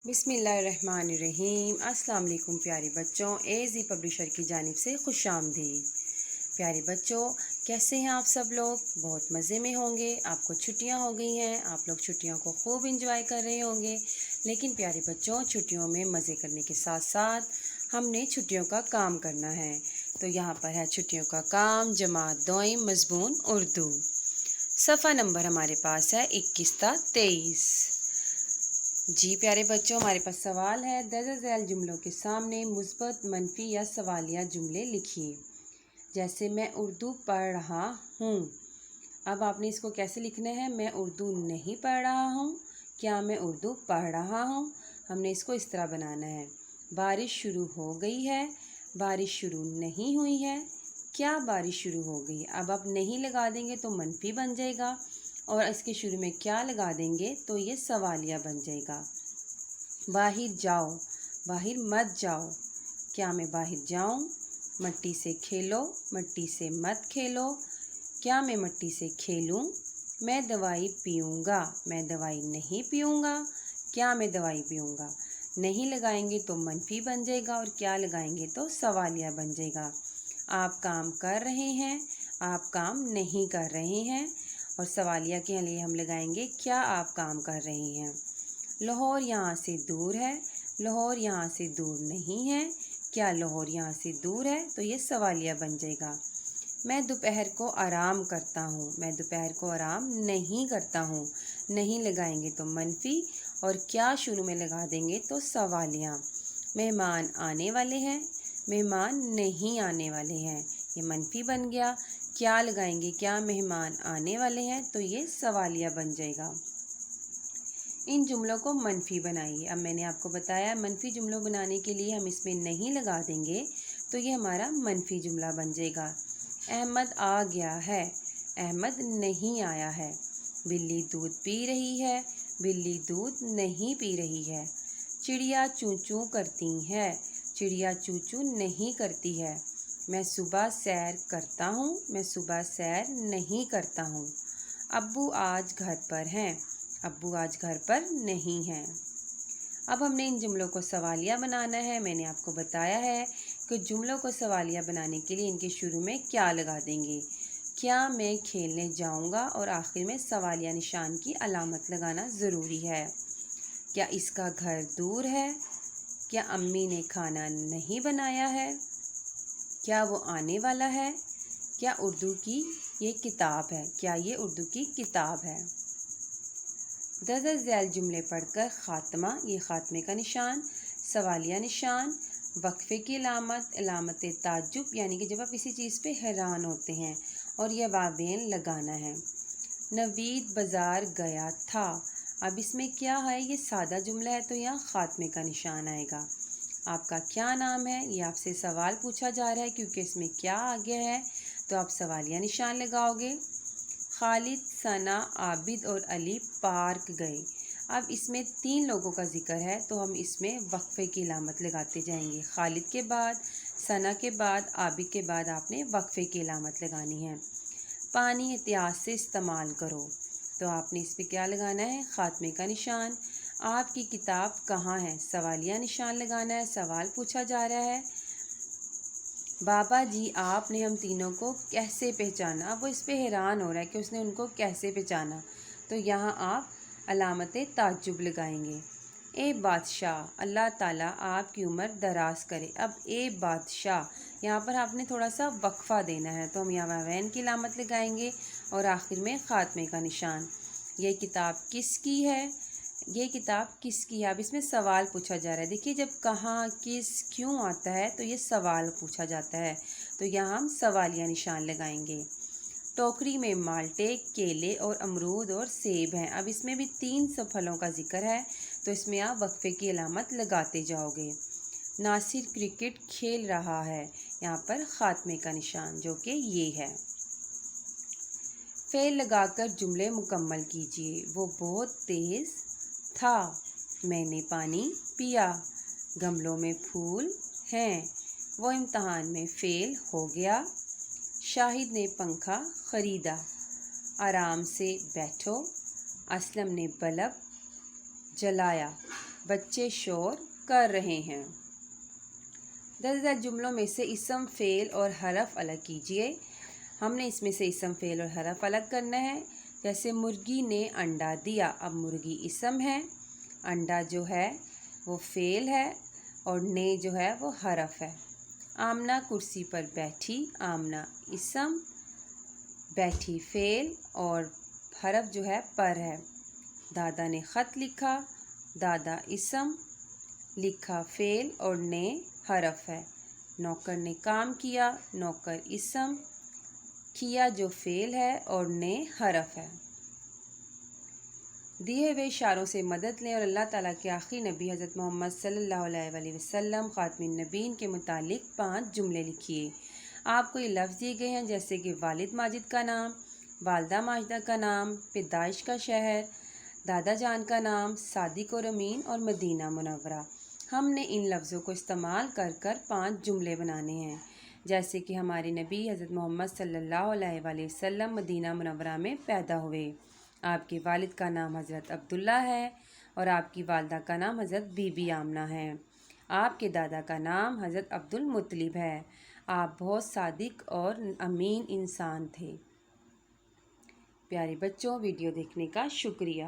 بسم اللہ الرحمن الرحیم۔ السلام علیکم پیارے بچوں، AZ پبلشر کی جانب سے خوش آمدید۔ پیارے بچوں، کیسے ہیں آپ سب لوگ؟ بہت مزے میں ہوں گے۔ آپ کو چھٹیاں ہو گئی ہیں، آپ لوگ چھٹیوں کو خوب انجوائے کر رہے ہوں گے۔ لیکن پیارے بچوں، چھٹیوں میں مزے کرنے کے ساتھ ساتھ ہم نے چھٹیوں کا کام کرنا ہے۔ تو یہاں پر ہے چھٹیوں کا کام، جماعت دوئم، مضمون اردو۔ صفحہ نمبر ہمارے پاس ہے 21 تا 23۔ جی پیارے بچوں، ہمارے پاس سوال ہے، درج ذیل جملوں کے سامنے مثبت، منفی یا سوالیہ جملے لکھیے۔ جیسے میں اردو پڑھ رہا ہوں۔ اب آپ نے اس کو کیسے لکھنا ہے؟ میں اردو نہیں پڑھ رہا ہوں، کیا میں اردو پڑھ رہا ہوں؟ ہم نے اس کو اس طرح بنانا ہے۔ بارش شروع ہو گئی ہے، بارش شروع نہیں ہوئی ہے، کیا بارش شروع ہو گئی؟ اب آپ نہیں لگا دیں گے تو منفی بن جائے گا، اور اس کے شروع میں کیا لگا دیں گے تو یہ سوالیہ بن جائے گا۔ باہر جاؤ، باہر مت جاؤ، کیا میں باہر جاؤں؟ مٹی سے کھیلو، مٹی سے مت کھیلو، کیا میں مٹی سے کھیلوں؟ میں دوائی پیوں گا، میں دوائی نہیں پیوں گا، کیا میں دوائی پیوں گا؟ نہیں لگائیں گے تو منفی بن جائے گا، اور کیا لگائیں گے تو سوالیہ بن جائے گا۔ آپ کام کر رہے ہیں، آپ کام نہیں کر رہے ہیں، اور سوالیہ کے لیے ہم لگائیں گے کیا آپ کام کر رہے ہیں۔ لاہور یہاں سے دور ہے، لاہور یہاں سے دور نہیں ہے، کیا لاہور یہاں سے دور ہے؟ تو یہ سوالیہ بن جائے گا۔ میں دوپہر کو آرام کرتا ہوں، میں دوپہر کو آرام نہیں کرتا ہوں، نہیں لگائیں گے تو منفی، اور کیا شروع میں لگا دیں گے تو سوالیہ۔ مہمان آنے والے ہیں، مہمان نہیں آنے والے ہیں، یہ منفی بن گیا۔ کیا لگائیں گے؟ کیا مہمان آنے والے ہیں؟ تو یہ سوالیہ بن جائے گا۔ ان جملوں کو منفی بنائیے۔ اب میں نے آپ کو بتایا منفی جملوں بنانے کے لیے ہم اس میں نہیں لگا دیں گے تو یہ ہمارا منفی جملہ بن جائے گا۔ احمد آ گیا ہے، احمد نہیں آیا ہے۔ بلی دودھ پی رہی ہے، بلی دودھ نہیں پی رہی ہے۔ چڑیا چوں چوں کرتی ہے، چڑیا چوں چوں نہیں کرتی ہے۔ میں صبح سیر کرتا ہوں، میں صبح سیر نہیں کرتا ہوں۔ ابو آج گھر پر ہیں، ابو آج گھر پر نہیں ہیں۔ اب ہم نے ان جملوں کو سوالیہ بنانا ہے۔ میں نے آپ کو بتایا ہے کہ جملوں کو سوالیہ بنانے کے لیے ان کے شروع میں کیا لگا دیں گے۔ کیا میں کھیلنے جاؤں گا، اور آخر میں سوالیہ نشان کی علامت لگانا ضروری ہے۔ کیا اس کا گھر دور ہے؟ کیا امی نے کھانا نہیں بنایا ہے؟ کیا وہ آنے والا ہے؟ کیا اردو کی یہ کتاب ہے؟ کیا یہ اردو کی کتاب ہے؟ درج ذیل جملے پڑھ کر خاتمہ، یہ خاتمے کا نشان، سوالیہ نشان، وقفے کی علامت، علامت تعجب، یعنی کہ جب آپ کسی چیز پہ حیران ہوتے ہیں، اور یہ واوین لگانا ہے۔ نوید بازار گیا تھا۔ اب اس میں کیا ہے؟ یہ سادہ جملہ ہے تو یہاں خاتمے کا نشان آئے گا۔ آپ کا کیا نام ہے؟ یہ آپ سے سوال پوچھا جا رہا ہے کیونکہ اس میں کیا آ گیا ہے تو آپ سوالیہ نشان لگاؤ گے۔ خالد، ثنا، عابد اور علی پارک گئے۔ اب اس میں 3 لوگوں کا ذکر ہے تو ہم اس میں وقفے کی علامت لگاتے جائیں گے۔ خالد کے بعد، ثنا کے بعد، عابد کے بعد آپ نے وقفے کی علامت لگانی ہے۔ پانی احتیاط سے استعمال کرو، تو آپ نے اس پہ کیا لگانا ہے؟ خاتمے کا نشان۔ آپ کی کتاب کہاں ہے؟ سوالیہ نشان لگانا ہے، سوال پوچھا جا رہا ہے۔ بابا جی آپ نے ہم تینوں کو کیسے پہچانا؟ اب وہ اس پہ حیران ہو رہا ہے کہ اس نے ان کو کیسے پہچانا، تو یہاں آپ علامت تعجب لگائیں گے۔ اے بادشاہ، اللہ تعالیٰ آپ کی عمر دراز کرے۔ اب اے بادشاہ، یہاں پر آپ نے تھوڑا سا وقفہ دینا ہے تو ہم یہاں واوین کی علامت لگائیں گے، اور آخر میں خاتمے کا نشان۔ یہ کتاب کس کی ہے؟ یہ کتاب کس کی ہے؟ اب اس میں سوال پوچھا جا رہا ہے۔ دیکھیے جب کہاں، کس، کیوں آتا ہے تو یہ سوال پوچھا جاتا ہے تو یہاں ہم سوالیہ نشان لگائیں گے۔ ٹوکری میں مالٹے، کیلے اور امرود اور سیب ہیں۔ اب اس میں بھی 3 پھلوں کا ذکر ہے تو اس میں آپ وقفے کی علامت لگاتے جاؤ گے۔ ناصر کرکٹ کھیل رہا ہے، یہاں پر خاتمے کا نشان جو کہ یہ ہے۔ فعل لگا کر جملے مکمل کیجیے۔ وہ بہت تیز تھا، میں نے پانی پیا، گملوں میں پھول ہیں، وہ امتحان میں فیل ہو گیا، شاہد نے پنکھا خریدا، آرام سے بیٹھو، اسلم نے بلب جلایا، بچے شور کر رہے ہیں۔ درجہ جملوں میں سے اسم فعل اور حرف الگ کیجیے۔ ہم نے اس میں سے اسم فعل اور حرف الگ کرنا ہے۔ جیسے مرغی نے انڈا دیا، اب مرغی اسم ہے، انڈا جو ہے وہ فعل ہے اور نے جو ہے وہ حرف ہے۔ آمنہ کرسی پر بیٹھی، آمنہ اسم، بیٹھی فعل اور حرف جو ہے پر ہے۔ دادا نے خط لکھا، دادا اسم، لکھا فعل اور نے حرف ہے۔ نوکر نے کام کیا، نوکر اسم، کیا جو فعل ہے اور نے حرف ہے۔ دیے ہوئے اشاروں سے مدد لیں اور اللہ تعالیٰ کے آخری نبی حضرت محمد صلی اللہ علیہ وآلہ وسلم خاتم النبیین کے متعلق 5 جملے لکھیے۔ آپ کو یہ لفظ دیے گئے ہیں جیسے کہ والد ماجد کا نام، والدہ ماجدہ کا نام، پیدائش کا شہر، دادا جان کا نام، صادق اور امین اور مدینہ منورہ۔ ہم نے ان لفظوں کو استعمال کر 5 جملے بنانے ہیں، جیسے کہ ہمارے نبی حضرت محمد صلی اللہ علیہ وآلہ وسلم مدینہ منورہ میں پیدا ہوئے۔ آپ کے والد کا نام حضرت عبداللہ ہے اور آپ کی والدہ کا نام حضرت بی بی آمنہ ہے۔ آپ کے دادا کا نام حضرت عبد المطلب ہے۔ آپ بہت صادق اور امین انسان تھے۔ پیارے بچوں، ویڈیو دیکھنے کا شکریہ۔